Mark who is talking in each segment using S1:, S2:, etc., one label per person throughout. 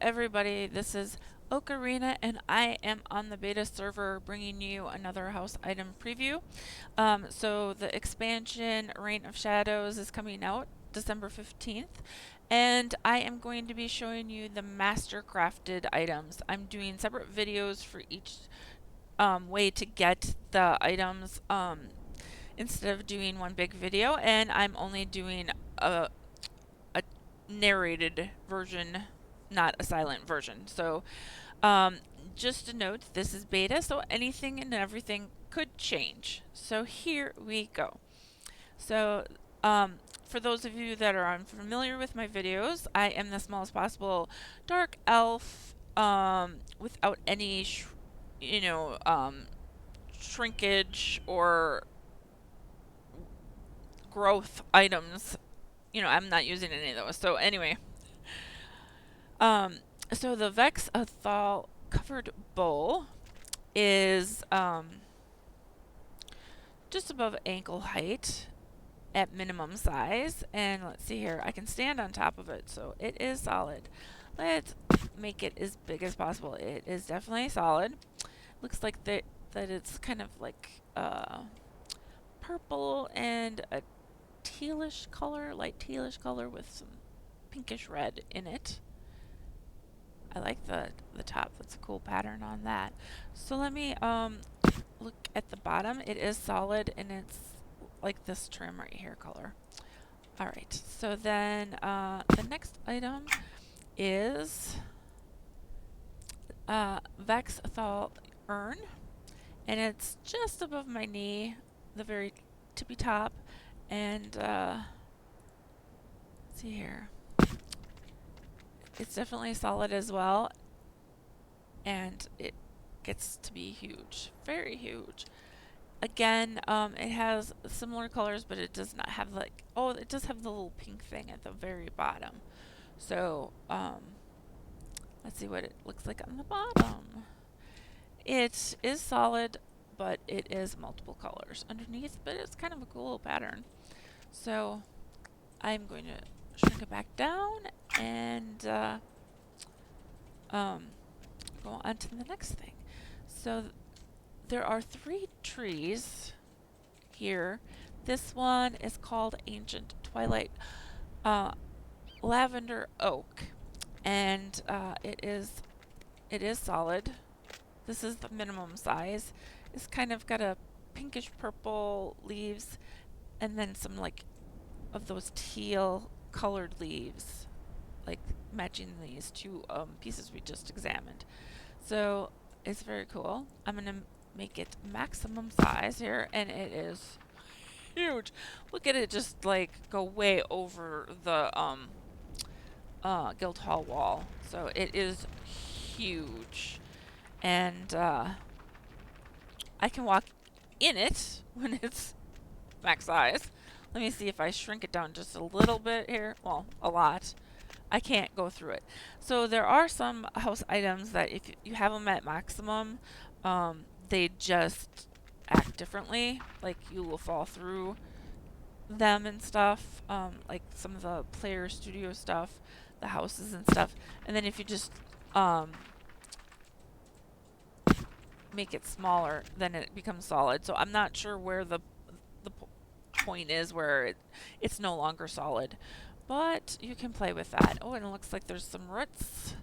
S1: everybody, this is Oak Arena and I am on the beta server bringing you another house item preview. So the expansion Reign of Shadows is coming out December 15th and I am going to be showing you the Mastercrafted items. I'm doing separate videos for each way to get the items instead of doing one big video, and I'm only doing a narrated version, not a silent version. So just a note, this is beta, so anything and everything could change. So here we go. So for those of you that are unfamiliar with my videos, I am the smallest possible dark elf without any shrinkage or growth items. I'm not using any of those. So anyway, so the Vex Assault covered bowl is just above ankle height at minimum size, and let's see here, I can stand on top of it, so it is solid. Let's make it as big as possible. It is definitely solid. Looks like that it's kind of like purple and a tealish color, light tealish color with some pinkish red in it. I like the top. That's a cool pattern on that. So let me look at the bottom. It is solid and it's like this trim right here color. Alright, so then the next item is Vex Assault Urn, and it's just above my knee, the very tippy top, and let's see here. It's definitely solid as well, and it gets to be huge, very huge. Again, it has similar colors, but it does not have like, oh, it does have the little pink thing at the very bottom. So, let's see what it looks like on the bottom. It is solid, but it is multiple colors underneath, but it's kind of a cool little pattern. So, I'm going to shrink it back down and go on to the next thing. So, there are 3 trees here. This one is called Ancient Twilight Lavender Oak, and it is solid. This is the minimum size. It's kind of got a pinkish purple leaves, and then some like of those teal colored leaves, like matching these 2 pieces we just examined. So it's very cool. I'm gonna make it maximum size here, and it is huge. Look at it just like go way over the guild hall wall. So it is huge, and I can walk in it when it's max size. Let me see if I shrink it down just a little bit here. Well, a lot. I can't go through it. So there are some house items that if you have them at maximum, they just act differently. Like you will fall through them and stuff. Like some of the player studio stuff, the houses and stuff. And then if you just make it smaller, then it becomes solid. So I'm not sure where the point is where it's no longer solid, but you can play with that. Oh, and it looks like there's some roots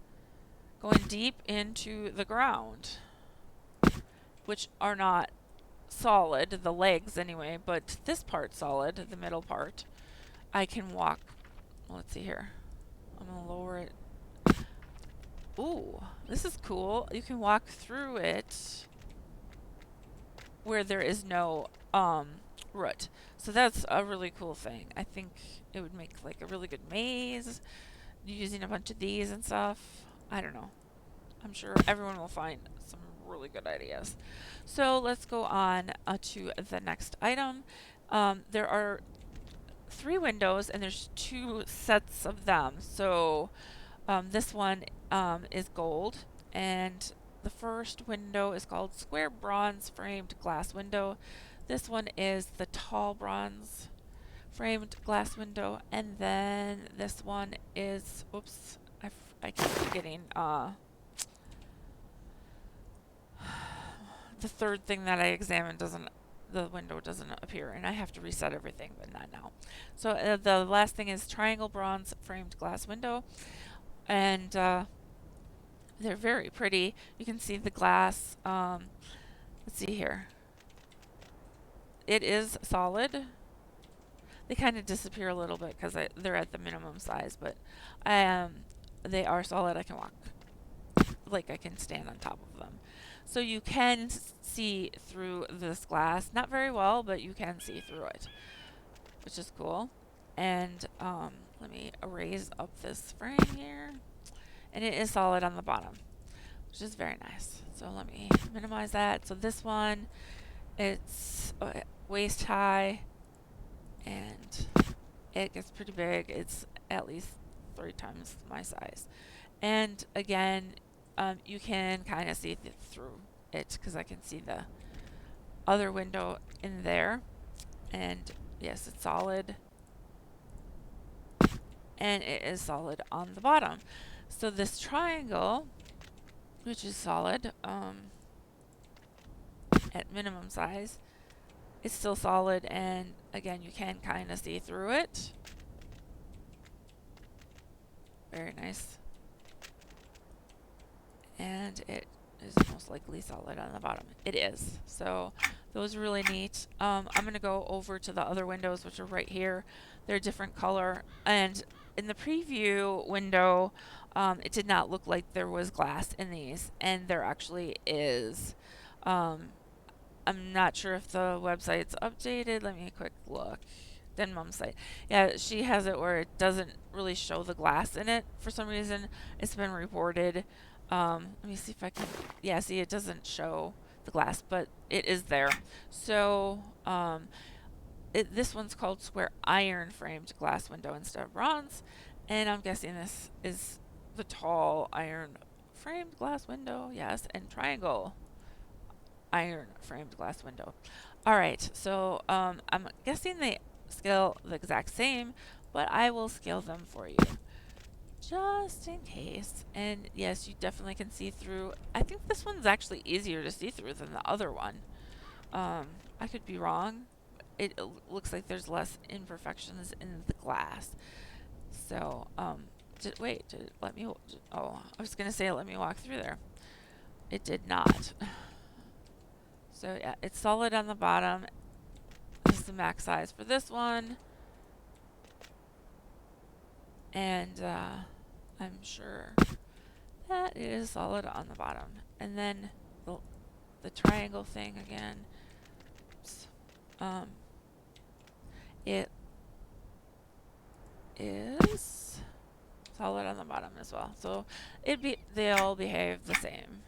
S1: going deep into the ground, which are not solid, the legs anyway, but this part's solid, the middle part. I can walk, well, let's see here. I'm gonna lower it. Ooh, this is cool. You can walk through it where there is no root. So that's a really cool thing. I think it would make like a really good maze using a bunch of these and stuff. I don't know. I'm sure everyone will find some really good ideas. So let's go on to the next item. There are 3 windows and there's 2 sets of them. So this one is gold, and the first window is called Square Bronze Framed Glass Window. This one is the Tall Bronze Framed Glass Window, and then this one is, oops, I I keep forgetting the third thing that I examined the window doesn't appear, and I have to reset everything, but not now. So the last thing is triangle bronze framed glass window, and they're very pretty. You can see the glass. Let's see here. It is solid. They kind of disappear a little bit because they're at the minimum size, but they are solid. I can walk, like I can stand on top of them. So you can see through this glass. Not very well, but you can see through it, which is cool. And let me erase up this frame here. And it is solid on the bottom, which is very nice. So let me minimize that. So this one, it's waist high, and it gets pretty big. It's at least 3 times my size. And again, you can kind of see through it because I can see the other window in there. And yes, it's solid. And it is solid on the bottom. So this triangle, which is solid at minimum size, it's still solid, and again, you can kind of see through it. Very nice. And it is most likely solid on the bottom. It is. So those are really neat. I'm going to go over to the other windows, which are right here. They're a different color. And in the preview window, it did not look like there was glass in these, and there actually is. I'm not sure if the website's updated. Let me a quick look. Then Mom's site. Yeah, she has it where it doesn't really show the glass in it for some reason. It's been reported. Let me see if I can. Yeah, see, it doesn't show the glass, but it is there. So this one's called square iron framed glass window instead of bronze, and I'm guessing this is the tall iron framed glass window. Yes, and triangle iron framed glass window. All right, so I'm guessing they scale the exact same, but I will scale them for you just in case. And yes, you definitely can see through. I think this one's actually easier to see through than the other one. I could be wrong. It looks like there's less imperfections in the glass. So did it let me? Oh, I was gonna say let me walk through there. It did not. So yeah, it's solid on the bottom. This is the max size for this one. And I'm sure that it is solid on the bottom. And then the triangle thing again. Oops, it is solid on the bottom as well. So they all behave the same.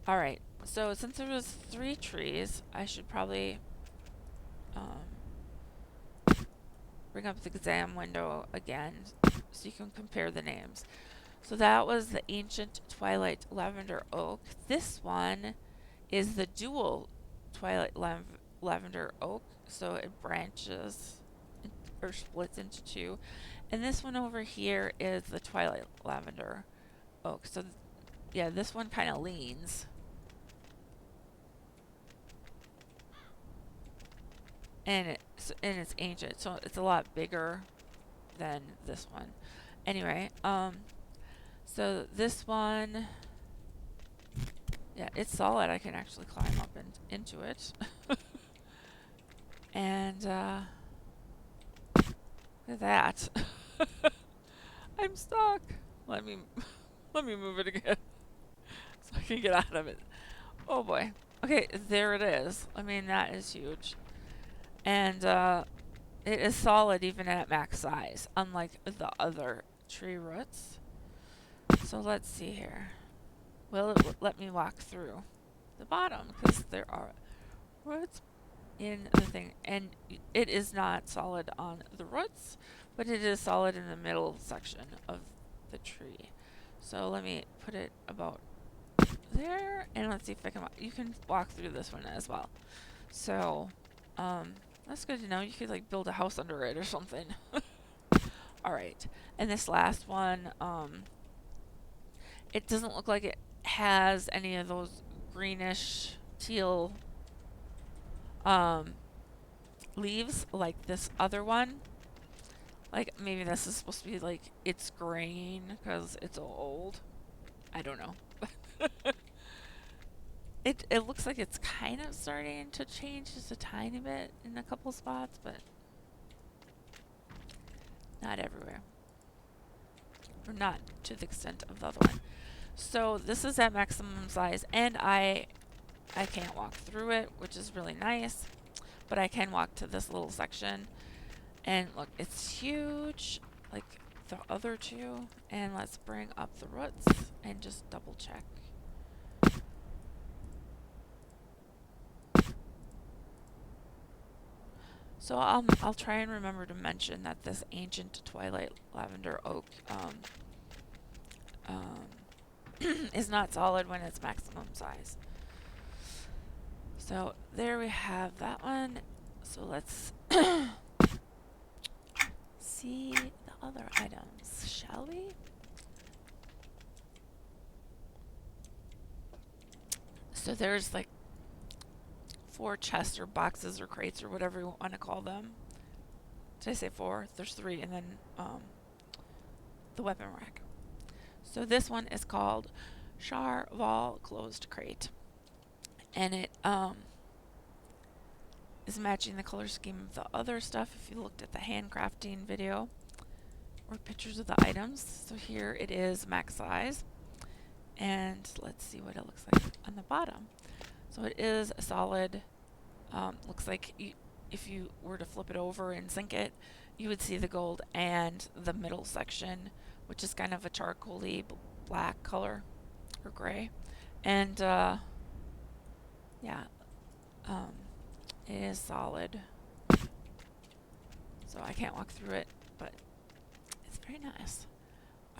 S1: All right. So since there was 3 trees, I should probably bring up the exam window again so you can compare the names. So that was the ancient Twilight Lavender Oak. This one is the dual Twilight Lavender Oak, so it branches or splits into 2. And this one over here is the Twilight Lavender Oak. So yeah, this one kind of leans. And it's ancient, so it's a lot bigger than this one. Anyway, so this one, yeah, it's solid. I can actually climb up into it. And look at that. I'm stuck. Let me move it again so I can get out of it. Oh boy. Okay, there it is. I mean, that is huge. And it is solid even at max size, unlike the other tree roots. So let's see here. Will it let me walk through the bottom? Because there are roots in the thing. And it is not solid on the roots, but it is solid in the middle section of the tree. So let me put it about there. And let's see if I can you can walk through this one as well. So that's good to know. You could like build a house under it or something. All right, and this last one, it doesn't look like it has any of those greenish teal leaves like this other one. Like maybe this is supposed to be like it's green because it's old. I don't know. It looks like it's kind of starting to change just a tiny bit in a couple spots, but not everywhere. Or not to the extent of the other one. So this is at maximum size, and I can't walk through it, which is really nice, but I can walk to this little section, and look, it's huge, like the other two. And let's bring up the roots and just double check. So I'll try and remember to mention that this ancient Twilight Lavender Oak is not solid when it's maximum size. So there we have that one. So let's see the other items, shall we? So there's like 4 chests or boxes or crates or whatever you want to call them. Did I say 4? There's 3, and then the weapon rack. So this one is called Charva Closed Crate, and it is matching the color scheme of the other stuff if you looked at the handcrafting video or pictures of the items. So here it is max size, and let's see what it looks like on the bottom. So it is a solid, looks like if you were to flip it over and sink it, you would see the gold and the middle section, which is kind of a charcoaly black color or gray. And yeah, it is solid. So I can't walk through it, but it's very nice.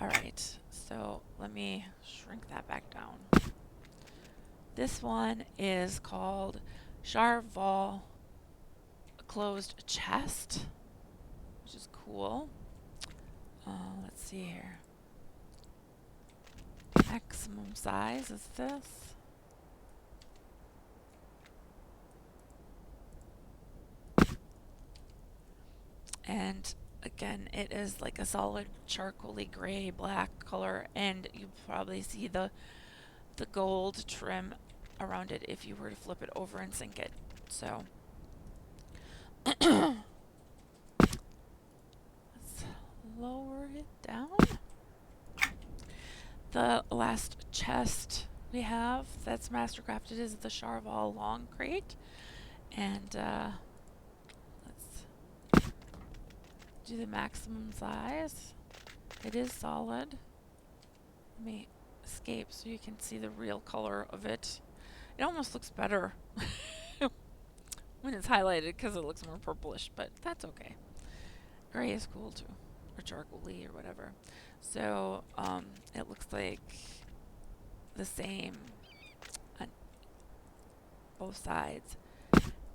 S1: Alright, so let me shrink that back down. This one is called Charva Closed Chest, which is cool. Let's see here. Maximum size is this. And again, it is like a solid charcoaly gray black color, and you probably see the gold trim around it if you were to flip it over and sink it. So let's lower it down. The last chest we have that's Mastercrafted is the Charva long crate, and let's do the maximum size. It is solid. Let me escape so you can see the real color of it. It almost looks better when it's highlighted because it looks more purplish, but that's okay. Gray is cool too, or charcoaly or whatever. So it looks like the same on both sides,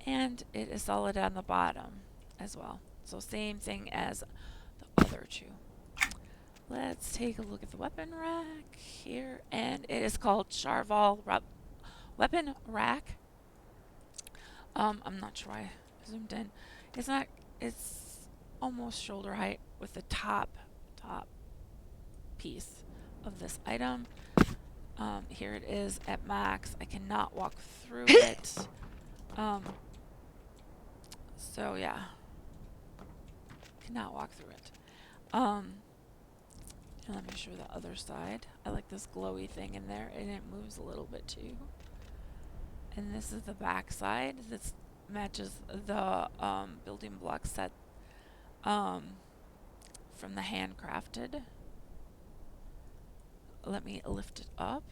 S1: and it is solid on the bottom as well. So same thing as the other two. Let's take a look at the weapon rack here, and it is called Charva Weapon Rack. I'm not sure why I zoomed in. It's not. It's almost shoulder height with the top piece of this item. Here it is at max. I cannot walk through it. So yeah, cannot walk through it. And let me show the other side. I like this glowy thing in there, and it moves a little bit too. And this is the back side. This matches the building block set from the handcrafted. Let me lift it up.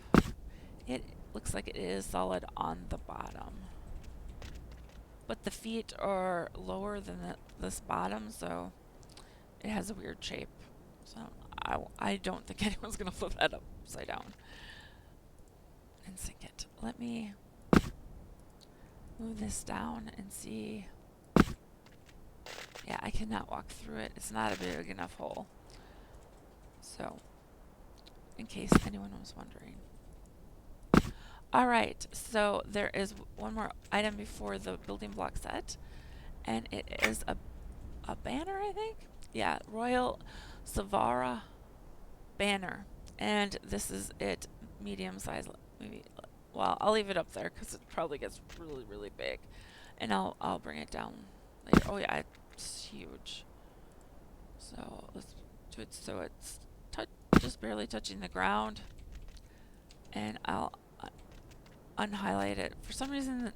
S1: It looks like it is solid on the bottom, but the feet are lower than this bottom, so it has a weird shape. So I don't think anyone's gonna flip that upside down and sink it. Let me move this down and see. Yeah, I cannot walk through it. It's not a big enough hole. So in case anyone was wondering. Alright, so there is one more item before the building block set, and it is a banner, I think? Yeah, Royal Savara banner. And this is it, medium size, maybe, well, I'll leave it up there because it probably gets really, really big. And I'll bring it down later. Oh yeah, it's huge. So let's do it so it's just barely touching the ground. And I'll unhighlight it. For some reason,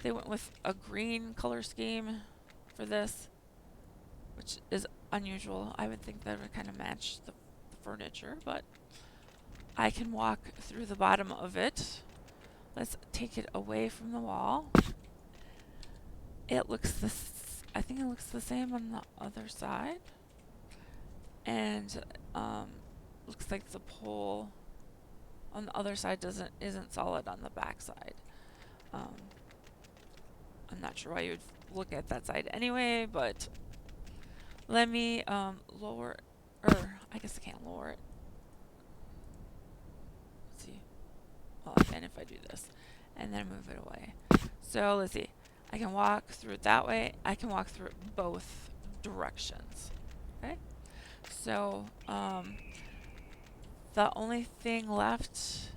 S1: they went with a green color scheme for this, which is unusual. I would think that would kind of match the furniture, but I can walk through the bottom of it. Let's take it away from the wall. It looks I think it looks the same on the other side, and looks like the pole on the other side isn't solid on the back side. I'm not sure why you would look at that side anyway, but let me lower, or I guess I can't lower it. Let's see. Well, I can if I do this, and then move it away. So let's see. I can walk through it that way. I can walk through it both directions. Okay. So the only thing left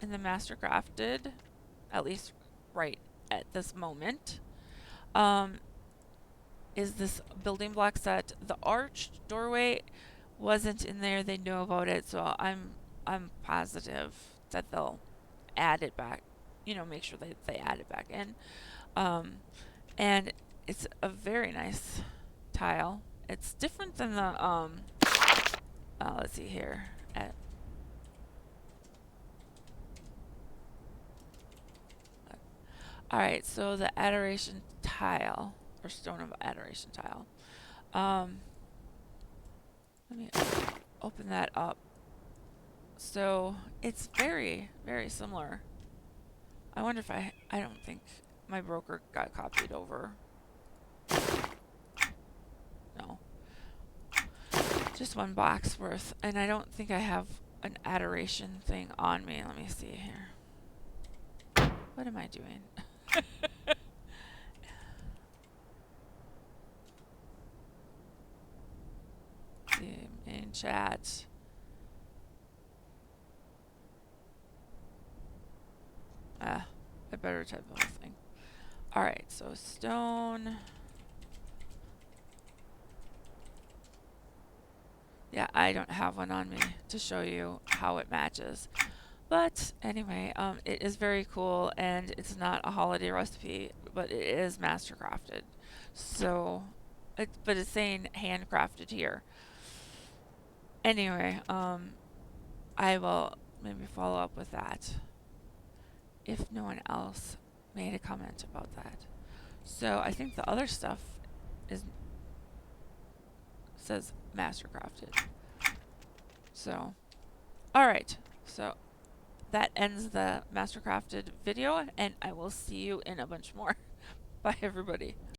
S1: in the Mastercrafted, at least right at this moment, is this building block set. The arched doorway wasn't in there. They know about it, so I'm positive that they'll add it back. You know, make sure they add it back in. And it's a very nice tile. It's different than the let's see here. Alright, so the Adoration Tile, or Stone of Adoration Tile. Let me open that up. So it's very, very similar. I wonder if I don't think my broker got copied over. No. Just one box worth. And I don't think I have an adoration thing on me. Let me see here. What am I doing? See in chat. I better type the whole thing. Alright, so stone. Yeah, I don't have one on me to show you how it matches. But anyway, it is very cool, and it's not a holiday recipe, but it is Mastercrafted. So, but it's saying handcrafted here. Anyway, I will maybe follow up with that if no one else made a comment about that. So I think the other stuff says Mastercrafted. So, alright, so that ends the Mastercrafted video, and I will see you in a bunch more. Bye everybody.